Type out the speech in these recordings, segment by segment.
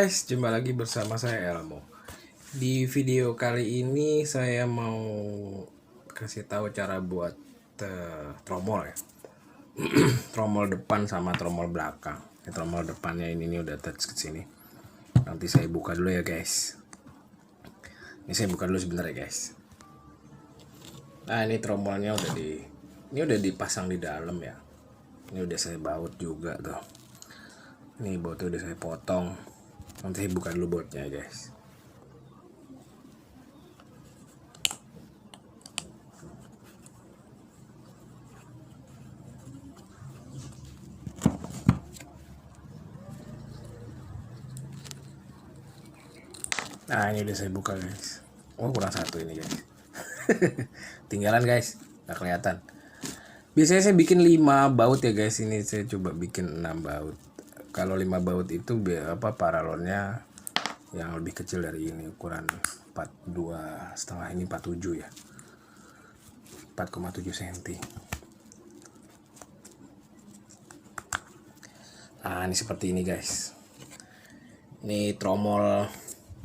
guys, jumpa lagi bersama saya Elmo. Di video kali ini saya mau kasih tahu cara buat tromol ya. Tromol depan sama tromol belakang. Tromol depannya ini udah touch ke sini. Nanti saya buka dulu ya guys. Ini saya buka dulu sebentar ya guys. Nah, ini tromolnya udah dipasang di dalam ya. Ini udah saya baut juga tuh. Ini bautnya udah saya potong. Nanti saya buka dulu bautnya guys. Nah, ini udah saya buka guys. Oh, kurang satu ini guys. Tinggalan guys, nggak kelihatan. Biasanya saya bikin 5 baut ya guys. Ini saya coba bikin 6 baut. Kalau 5 baut itu paralonnya yang lebih kecil dari ini, ukuran 42,5, ini 47 ya, 4,7 cm. Nah, ini seperti ini guys. Ini tromol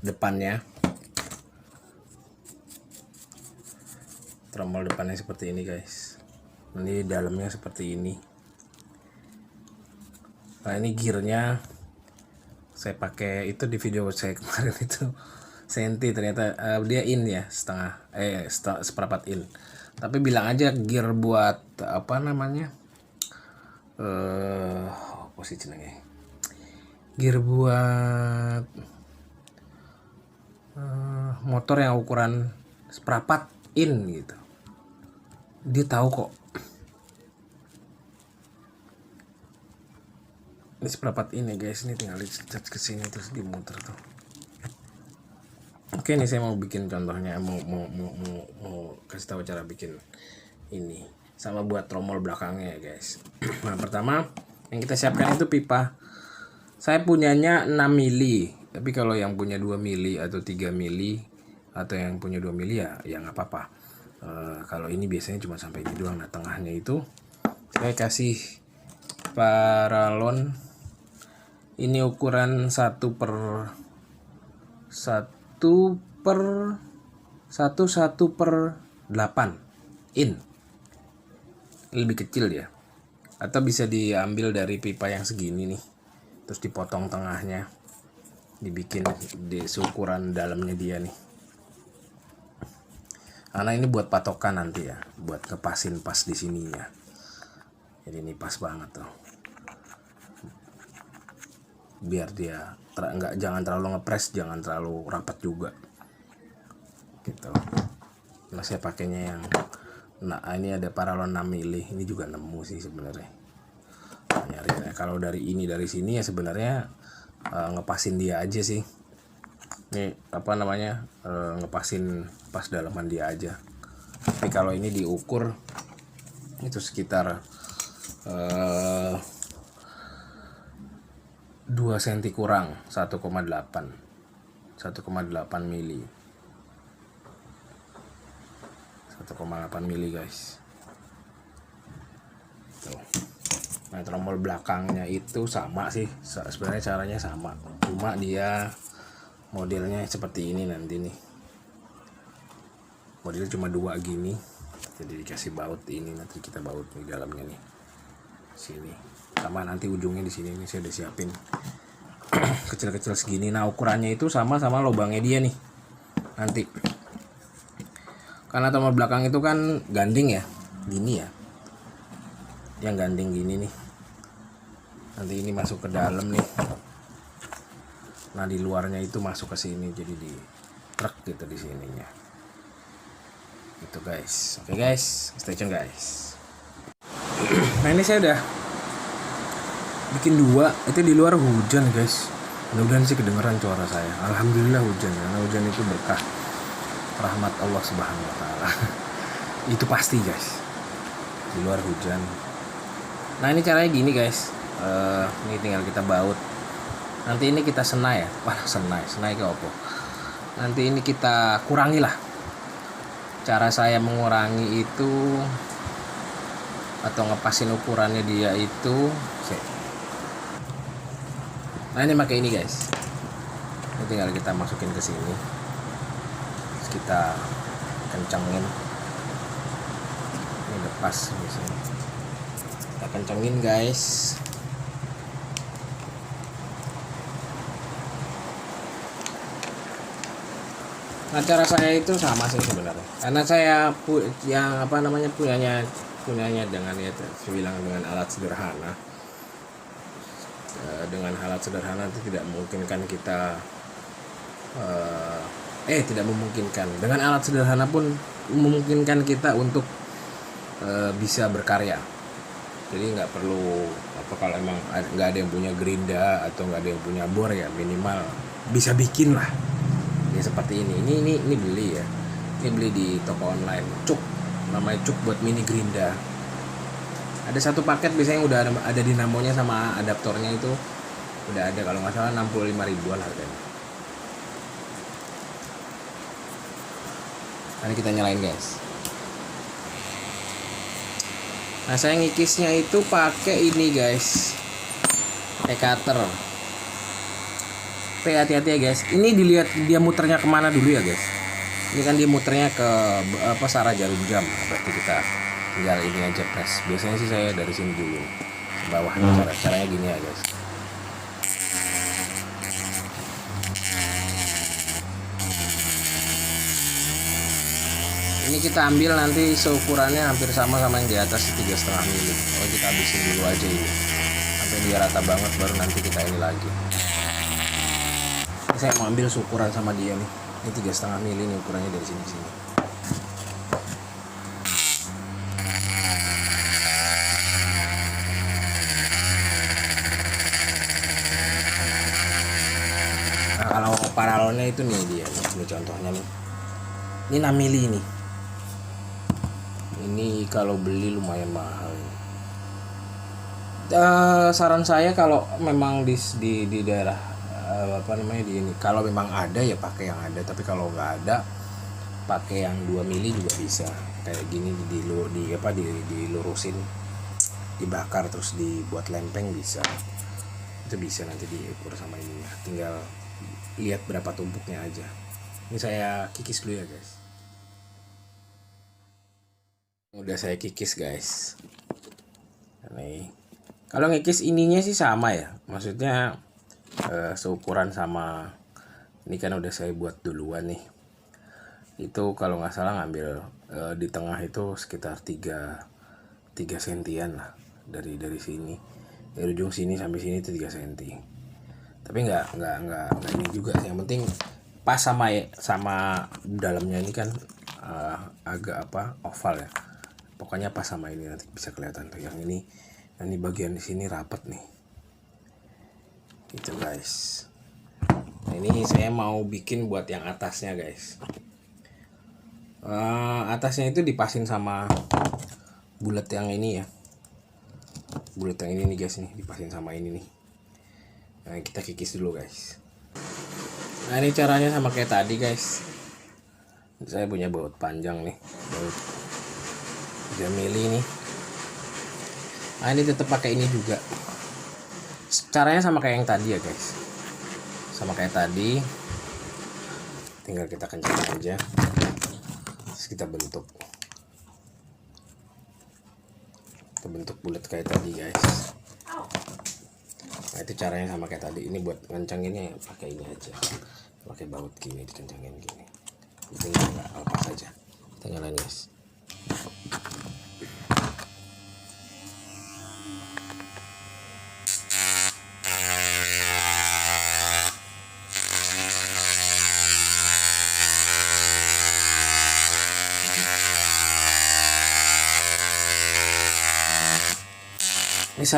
depannya. Tromol depannya seperti ini guys. Ini dalamnya seperti ini. Nah, ini gearnya saya pakai itu di video saya kemarin itu senti, ternyata dia in ya, seperempat in. Tapi bilang aja gear buat apa namanya, posisi nih, gear buat motor yang ukuran seperempat in gitu. Dia tahu kok. Ini seperempat ini guys, ini tinggal dicat ke sini terus dimuter tuh. Oke, ini saya mau bikin contohnya, mau kasih tahu cara bikin ini sama buat tromol belakangnya ya guys. Nah, pertama yang kita siapkan itu pipa. Saya punyanya 6 mili, tapi kalau yang punya 2 mili atau 3 mili atau yang punya 2 mili ya nggak apa-apa. Kalau ini biasanya cuma sampai ini doang. Nah, tengahnya itu saya kasih paralon. Ini ukuran 1/1/8 in. Lebih kecil ya. Atau bisa diambil dari pipa yang segini nih. Terus dipotong tengahnya. Dibikin di ukuran dalamnya dia nih. Karena ini buat patokan nanti ya, buat ngepasin pas di sininya. Jadi ini pas banget tuh. Biar dia jangan terlalu ngepres, jangan terlalu rapat juga gitu. Nah, saya pakainya yang ini ada paralon 6 mili. Ini juga nemu sih sebenarnya. Nyari kalau dari sini ya sebenarnya ngepasin dia aja sih. Ini apa namanya, ngepasin pas dalaman dia aja. Tapi kalau ini diukur itu sekitar 2 cm kurang, 1,8 mili, 1,8 mili guys. Tuh. Nah, tromol belakangnya itu sama sih, sebenarnya caranya sama, cuma dia modelnya seperti ini nanti nih. Modelnya cuma 2 gini, jadi dikasih baut ini, nanti kita baut di dalamnya nih, sini. Sama nanti ujungnya di sini nih saya udah siapin kecil-kecil segini. Nah, ukurannya itu sama lubangnya dia nih nanti. Karena tromol belakang itu kan ganding ya, gini ya, yang ganding gini nih. Nanti ini masuk ke dalam nih. Nah, di luarnya itu masuk ke sini, jadi di truk gitu di sininya. Itu guys. Oke guys, stay tune guys. Nah, ini saya udah bikin 2, itu di luar hujan guys. Mudah-mudahan sih kedengeran suara saya. Alhamdulillah hujan, karena hujan itu berkah rahmat Allah Subhanahu wa taala. Itu pasti guys. Di luar hujan. Nah, ini caranya gini guys. Ini tinggal kita baut. Nanti ini kita senai ya. Wah, senai ke opo. Nanti ini kita kurangi lah. Cara saya mengurangi itu atau ngepasin ukurannya dia itu, nah ini pakai ini guys. Ini tinggal kita masukin ke sini, terus kita kencengin. Ini udah pas biasanya. Kita kencengin guys. Nah, cara saya itu sama sih sebenarnya, karena saya punyanya dengan ya bilang dengan alat sederhana. Dengan alat sederhana itu tidak memungkinkan kita tidak memungkinkan. Dengan alat sederhana pun memungkinkan kita untuk bisa berkarya. Jadi nggak perlu kalau emang nggak ada yang punya gerinda atau nggak ada yang punya bor, ya minimal bisa bikin lah. Ya seperti ini beli ya. Ini beli di toko online. Cuk, namanya cuk buat mini gerinda. Ada satu paket biasanya udah ada dinamonya sama adaptornya, itu udah ada kalau nggak salah 65 ribuan harganya. Nanti kita nyalain guys. Nah, saya ngikisnya itu pakai ini guys, cutter. Tapi hati-hati ya guys, ini dilihat dia muternya kemana dulu ya guys. Ini kan dia muternya ke sarah jarum jam, berarti kita tinggal ini aja press. Biasanya sih saya dari sini dulu ke bawah. Caranya gini ya guys. Ini kita ambil nanti seukurannya hampir sama yang di atas, 3,5 mili. Kita habisin dulu aja ini sampai dia rata banget, baru nanti kita ini lagi. Saya mau ambil seukuran sama dia nih. Ini 3,5 mili nih ukurannya dari sini ke sini. Nah, kalau paralonnya itu nih dia nih, ini contohnya nih. Ini 6 mili nih. Ini kalau beli lumayan mahal. Saran saya kalau memang di daerah di ini, kalau memang ada ya pakai yang ada, tapi kalau nggak ada pakai yang 2 mili juga bisa. Kayak gini dilurusin, dibakar terus dibuat lempeng bisa. Itu bisa nanti diukur sama ini. Tinggal lihat berapa tumpuknya aja. Ini saya kikis dulu ya guys. Udah saya kikis guys. Nih, kalau ngikis ininya sih sama ya, maksudnya seukuran sama ini kan udah saya buat duluan nih. Itu kalau nggak salah ngambil di tengah itu sekitar 3 sentian lah, dari sini, dari ujung sini sampai sini itu 3 senti. Tapi nggak ini juga, yang penting pas sama dalamnya ini kan agak oval ya. Pokoknya pas sama ini, nanti bisa kelihatan tuh yang ini bagian di sini rapat nih. Gitu guys. Nah, ini saya mau bikin buat yang atasnya guys. Atasnya itu dipasin sama bulat yang ini ya. Bulat yang ini nih guys, nih dipasin sama ini nih. Nah, kita kikis dulu guys. Nah, ini caranya sama kayak tadi guys. Saya punya baut panjang nih, baut 3 mili nih. Nah, ini tetap pakai ini juga. Caranya sama kayak yang tadi ya guys, sama kayak tadi, tinggal kita kencangin aja, terus kita bentuk bulat kayak tadi guys. Nah, itu caranya sama kayak tadi. Ini buat ngencenginnya pakai ini aja, pakai baut gini, dikencangin gini. Ini nggak lepas aja. Kita nyalain guys. Ini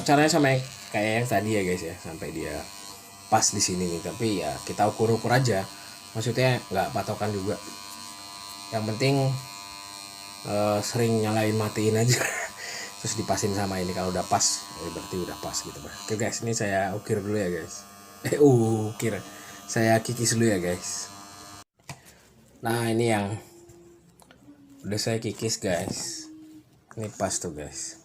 caranya sama kayak yang tadi ya guys ya, sampai dia pas di sini nih. Tapi ya kita ukur aja, maksudnya nggak patokan juga. Yang penting sering nyalain matiin aja terus dipasin sama ini. Kalau udah pas berarti udah pas gitu. Oke guys, ini saya ukir dulu ya guys. Saya kikis dulu ya guys. Nah, ini yang udah saya kikis guys. Ini pas tuh guys.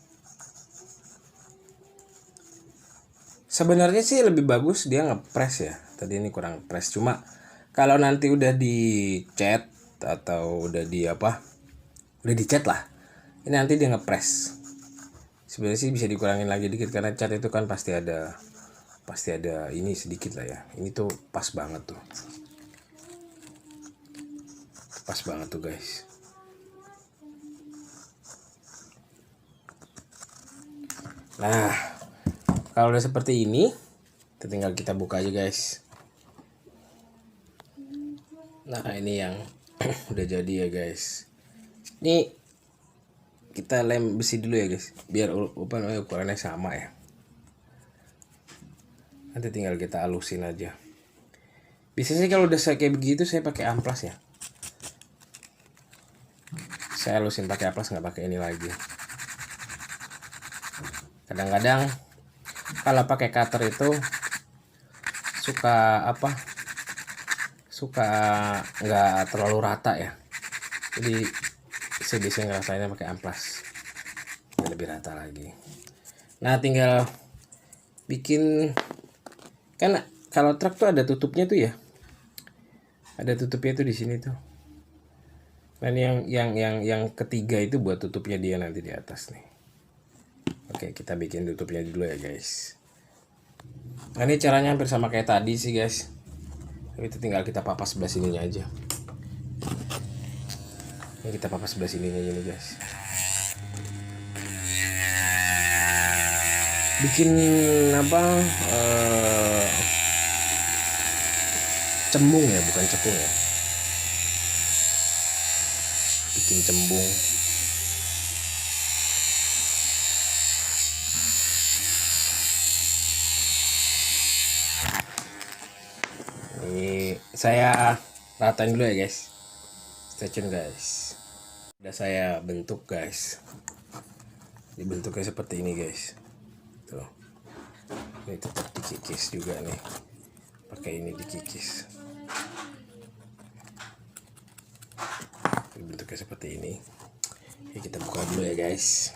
Sebenarnya sih lebih bagus dia ngepres ya, tadi ini kurang press. Cuma kalau nanti udah dicat atau udah udah dicat lah, ini nanti dia ngepres. Sebenarnya sih bisa dikurangin lagi dikit karena cat itu kan pasti ada ini sedikit lah ya. Ini tuh pas banget tuh, guys. Nah, kalau udah seperti ini, tinggal kita buka aja, guys. Nah, ini yang udah jadi ya, guys. Ini kita lem besi dulu ya, guys, biar ukurannya sama ya. Nanti tinggal kita halusin aja. Biasanya kalau udah saya kayak begitu saya pakai amplas ya. Saya halusin pakai amplas, nggak pakai ini lagi. Kadang-kadang kalau pakai cutter itu suka nggak terlalu rata ya. Jadi saya biasanya ngerasainnya pakai amplas lebih rata lagi. Nah, tinggal bikin, kan kalau truk tuh ada tutupnya tuh ya, ada tutupnya tuh di sini tuh. Nah, ini yang ketiga itu buat tutupnya dia nanti di atas nih. Oke, kita bikin tutupnya dulu ya, guys. Nah, ini caranya hampir sama kayak tadi sih, guys. Itu tinggal kita papas sebelah sininya aja. Ini kita papas sebelah sininya ini, guys. Bikin cembung ya, bukan cekung ya. Bikin cembung. Ini saya ratain dulu ya, guys. Stay tune, guys. Udah saya bentuk, guys. Dibentuknya seperti ini, guys. Tuh. Ini tetap dikikis juga nih. Pakai ini dikikis. Bentuknya seperti ini. Oke, kita buka dulu ya, guys.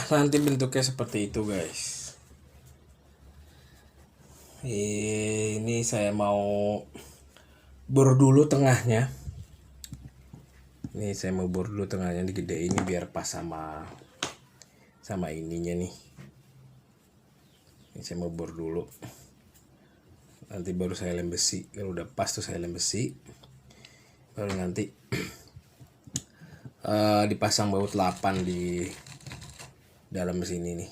Nanti bentuknya seperti itu, guys. Ini saya mau bor dulu tengahnya. Ini saya mau bor dulu tengahnya digede ini biar pas sama ininya nih. Ini saya mau bor dulu. Nanti baru saya lem besi. Kalau udah pas tuh saya lem besi. Baru nanti dipasang baut 8 di dalam sini nih.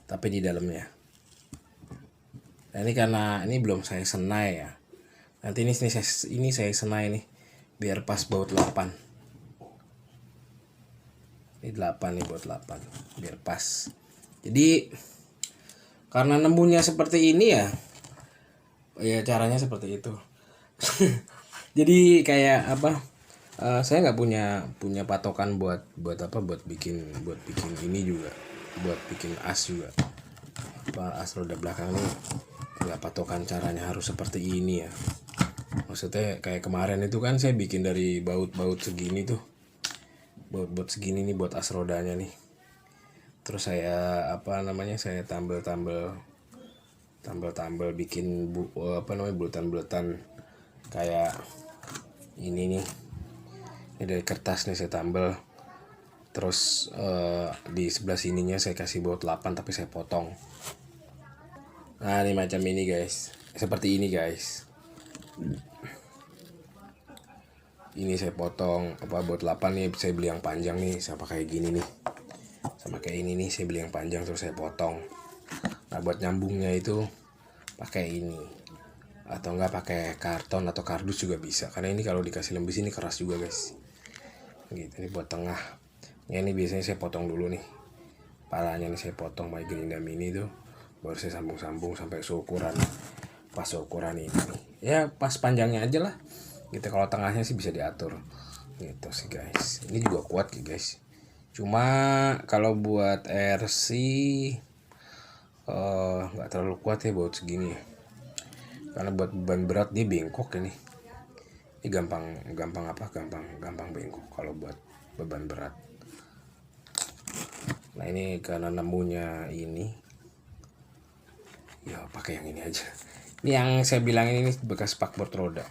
Tapi di dalamnya. Nah, ini karena ini belum saya senai ya. Nanti ini saya senai nih biar pas baut 8. Ini 8 nih, baut 8 biar pas. Jadi karena nembunnya seperti ini ya. Ya caranya seperti itu. Jadi kayak saya nggak punya patokan buat bikin ini juga, buat bikin as juga. As roda belakang ini nggak patokan caranya harus seperti ini ya. Maksudnya kayak kemarin itu kan saya bikin dari baut segini tuh, baut segini nih buat as rodanya nih. Terus saya saya tambal bikin bulatan kayak ini nih. Ini dari kertas nih saya tambal. Terus di sebelah sininya saya kasih baut 8 tapi saya potong. Nah, ini macam ini, guys. Seperti ini, guys. Ini saya potong baut 8 nih, saya beli yang panjang nih, saya pakai gini nih. Sama kayak ini nih, saya beli yang panjang terus saya potong. Nah, buat nyambungnya itu pakai ini. Atau enggak pakai karton atau kardus juga bisa. Karena ini kalau dikasih lem besi ini keras juga, guys. Gitu, ini buat tengah. Ya, ini biasanya saya potong dulu nih. Palanya nih saya potong pakai gerinda mini tuh. Baru saya sambung-sambung sampai pas ukuran ini. Ya, pas panjangnya aja lah. Gitu, kalau tengahnya sih bisa diatur. Gitu sih, guys. Ini juga kuat ya, guys. Cuma kalau buat RC nggak terlalu kuat ya buat segini ya. Karena buat beban berat dia bengkok ini. Ini gampang bengkok kalau buat beban berat. Nah, ini karena nemunya ini Ya pakai yang ini aja. Ini yang saya bilang ini bekas spakbor roda.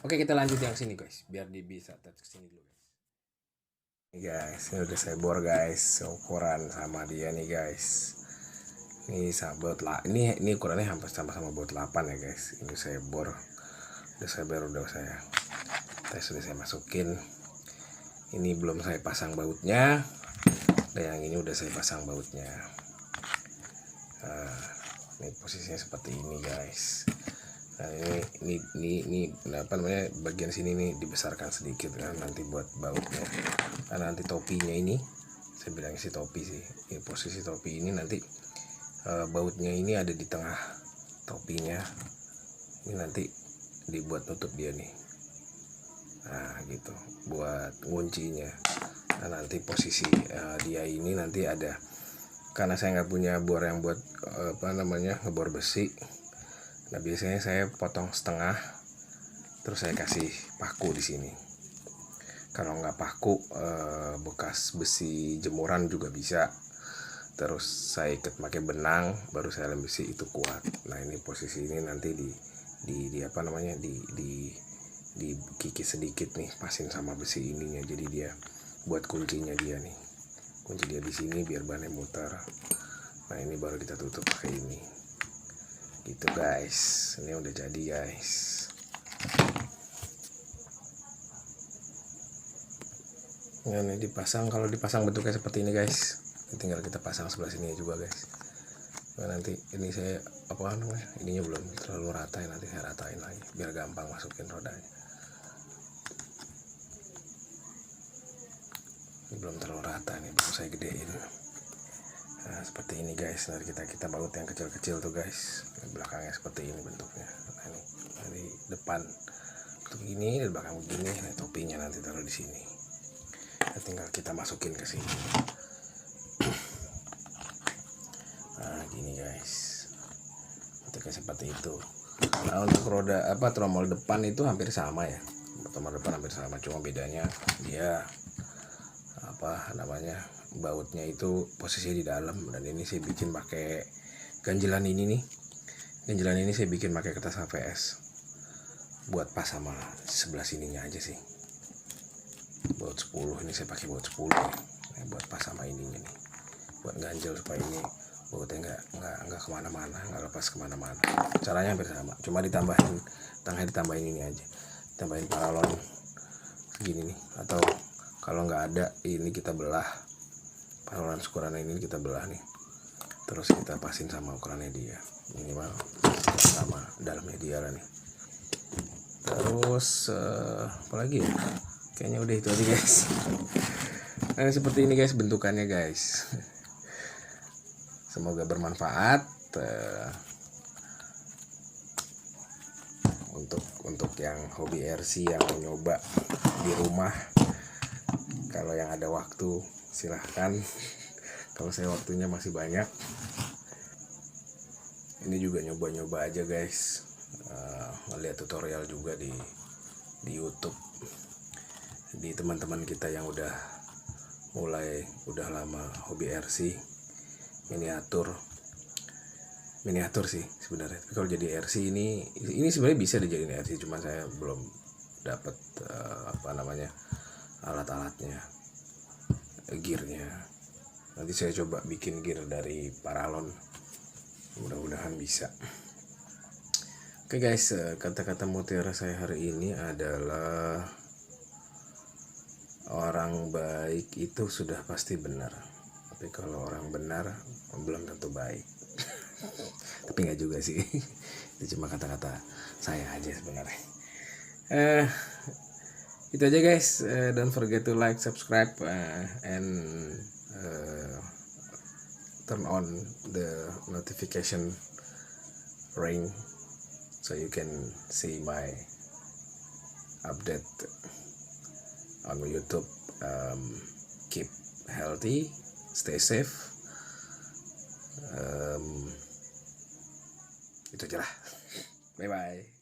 Oke, kita lanjut yang sini guys, biar dia bisa touch ke sini dulu guys. Nih guys, ini udah saya bor guys, ukuran sama dia nih guys. Ini baut lah, ini ukurannya hampir sama baut 8 ya guys. Ini saya bor, udah saya tes, sudah saya masukin. Ini belum saya pasang bautnya, dan yang ini udah saya pasang bautnya. Nah, ini posisinya seperti ini guys. Nah, ini apa namanya, bagian sini nih dibesarkan sedikit kan nanti buat bautnya, karena nanti topinya ini saya bilang si topi sih, ini posisi topi ini nanti bautnya ini ada di tengah topinya, ini nanti dibuat nutup dia nih. Nah gitu buat kuncinya. Nah nanti posisi dia ini nanti ada, karena saya nggak punya bor yang buat apa namanya ngebor besi. Nah biasanya saya potong setengah, terus saya kasih paku di sini. Kalau nggak paku, bekas besi jemuran juga bisa. Terus saya ikat pakai benang, baru saya lem besi, itu kuat. Nah ini posisi ini nanti di apa namanya di kikis sedikit nih, pasin sama besi ininya. Jadi dia buat kuncinya dia nih. Kunci dia di sini biar bannya muter. Nah ini baru kita tutup pakai ini. Gitu guys, ini udah jadi guys. Nah, ini dipasang, kalau dipasang bentuknya seperti ini guys. Tinggal kita pasang sebelah sini juga guys. Nah, nanti ini saya apa namanya, ininya belum terlalu rata ya, nanti saya ratain lagi biar gampang masukin rodanya. Ini belum terlalu rata nih, baru saya gedein. Nah seperti ini guys. Nanti kita baut yang kecil-kecil tuh guys. Belakangnya seperti ini bentuknya. Nah ini dari depan bentuk gini, dari belakang begini. Nah topinya nanti taruh di sini. Nah, tinggal kita masukin ke sini. Nah gini guys, bentuknya seperti itu. Nah untuk roda apa tromol depan itu hampir sama ya. Tromol depan hampir sama, cuma bedanya dia apa namanya, bautnya itu posisinya di dalam. Dan ini saya bikin pakai ganjelan ini nih. Ganjelan ini saya bikin pakai kertas HVS buat pas sama sebelah sininya aja sih. Baut 10 ini saya pakai baut 10 ya. Nah, buat pas sama ininya nih, buat ganjel supaya ini bautnya nggak kemana-mana, nggak lepas kemana-mana. Caranya hampir sama, cuma ditambahin tengahnya, ditambahin ini aja, tambahin paralon segini nih. Atau kalau nggak ada ini kita belah, paralon ukuran ini kita belah nih, terus kita pasin sama ukurannya dia, minimal sama dalamnya dia lah nih. Terus apalagi ya, kayaknya udah itu aja guys. Nah seperti ini guys bentukannya guys. Semoga bermanfaat untuk yang hobi RC, yang mau nyoba di rumah. Kalau yang ada waktu silahkan. Kalau saya waktunya masih banyak. Ini juga nyoba-nyoba aja guys. Melihat tutorial juga di YouTube. Di teman-teman kita yang udah lama hobi RC, miniatur sih sebenarnya. Tapi kalau jadi RC ini sebenarnya bisa dijadiin RC, cuma saya belum dapat apa namanya alat-alatnya, gearnya. Nanti saya coba bikin gear dari paralon, mudah-mudahan bisa. Oke guys, kata-kata mutiara saya hari ini adalah orang baik itu sudah pasti benar, tapi kalau orang benar belum tentu baik. Tapi nggak juga sih. Itu cuma kata-kata saya aja sebenarnya. Itu aja guys. Don't forget to like, subscribe, and turn on the notification ring so you can see my update on YouTube. Keep healthy, stay safe. Itu aja lah. Bye bye.